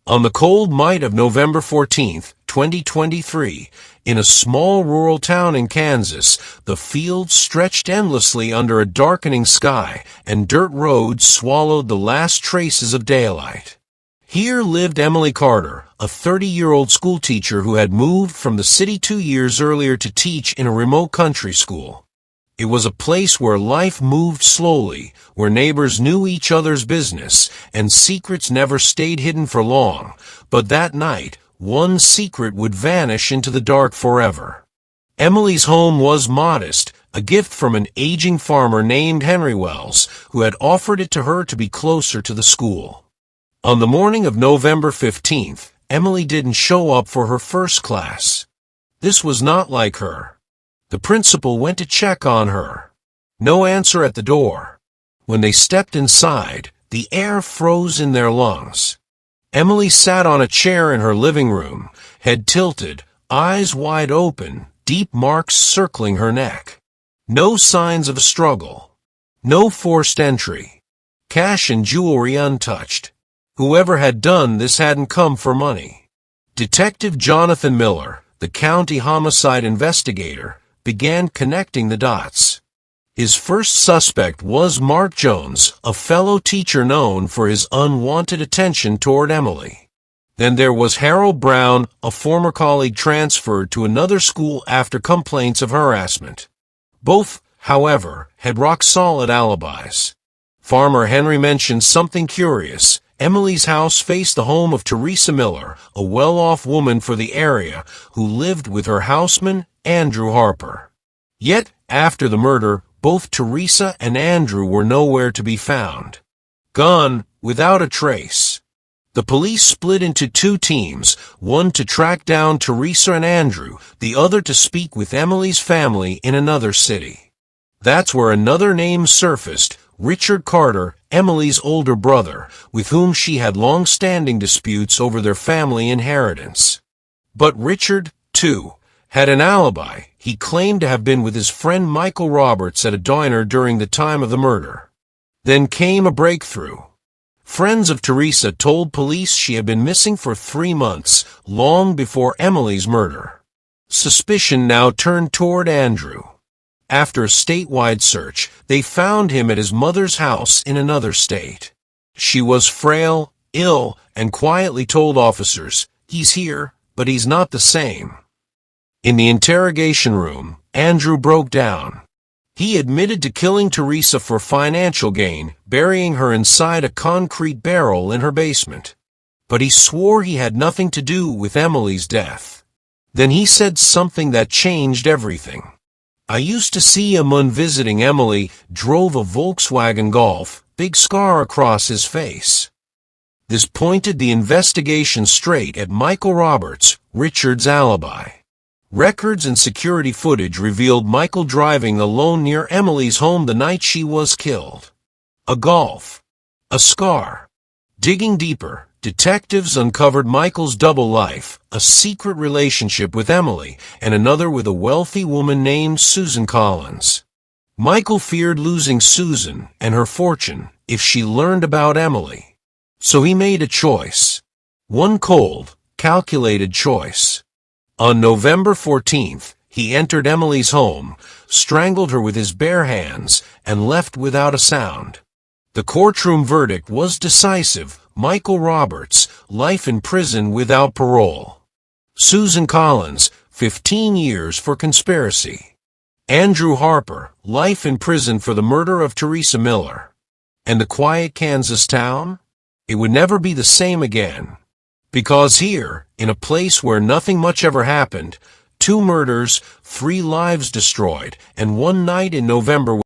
On the cold night of November 14, 2023, in a small rural town in Kansas, the fields stretched endlessly under a darkening sky, and dirt roads swallowed the last traces of daylight. Here lived Emily Carter, a 30-year-old schoolteacher who had moved from the city 2 years earlier to teach in a remote country school. It was a place where life moved slowly, where neighbors knew each other's business, and secrets never stayed hidden for long. But that night, one secret would vanish into the dark forever. Emily's home was modest, a gift from an aging farmer named Henry Wells, who had offered it to her to be closer to the school. On the morning of November 15th, Emily didn't show up for her first class. This was not like her. The principal went to check on her. No answer at the door. When they stepped inside, the air froze in their lungs. Emily sat on a chair in her living room, head tilted, eyes wide open, deep marks circling her neck. No signs of a struggle. No forced entry. Cash and jewelry untouched. Whoever had done this hadn't come for money. Detective Jonathan Miller, the county homicide investigator, began connecting the dots. His first suspect was Mark Jones, a fellow teacher known for his unwanted attention toward Emily. Then there was Harold Brown, a former colleague transferred to another school after complaints of harassment. Both, however, had rock-solid alibis. Farmer Henry mentioned something curious. Emily's house faced the home of Teresa Miller, a well-off woman for the area, who lived with her houseman, Andrew Harper. Yet, after the murder, both Teresa and Andrew were nowhere to be found. Gone, without a trace. The police split into two teams, one to track down Teresa and Andrew, the other to speak with Emily's family in another city. That's where another name surfaced, Richard Carter, Emily's older brother, with whom she had long-standing disputes over their family inheritance. But Richard, too, had an alibi. He claimed to have been with his friend Michael Roberts at a diner during the time of the murder. Then came a breakthrough. Friends of Teresa told police she had been missing for 3 months, long before Emily's murder. Suspicion now turned toward Andrew. After a statewide search, they found him at his mother's house in another state. She was frail, ill, and quietly told officers, "He's here, but he's not the same." In the interrogation room, Andrew broke down. He admitted to killing Teresa for financial gain, burying her inside a concrete barrel in her basement. But he swore he had nothing to do with Emily's death. Then he said something that changed everything. "I used to see him when visiting Emily, drove a Volkswagen Golf, big scar across his face." This pointed the investigation straight at Michael Roberts, Richard's alibi. Records and security footage revealed Michael driving alone near Emily's home the night she was killed. A Golf. A scar. Digging deeper, detectives uncovered Michael's double life, a secret relationship with Emily, and another with a wealthy woman named Susan Collins. Michael feared losing Susan and her fortune if she learned about Emily. So he made a choice. One cold, calculated choice. On November 14th, he entered Emily's home, strangled her with his bare hands, and left without a sound. The courtroom verdict was decisive. Michael Roberts, life in prison without parole. Susan Collins, 15 years for conspiracy. Andrew Harper, life in prison for the murder of Teresa Miller. And the quiet Kansas town? It would never be the same again. Because here, in a place where nothing much ever happened, 2 murders, 3 lives destroyed, and one night in November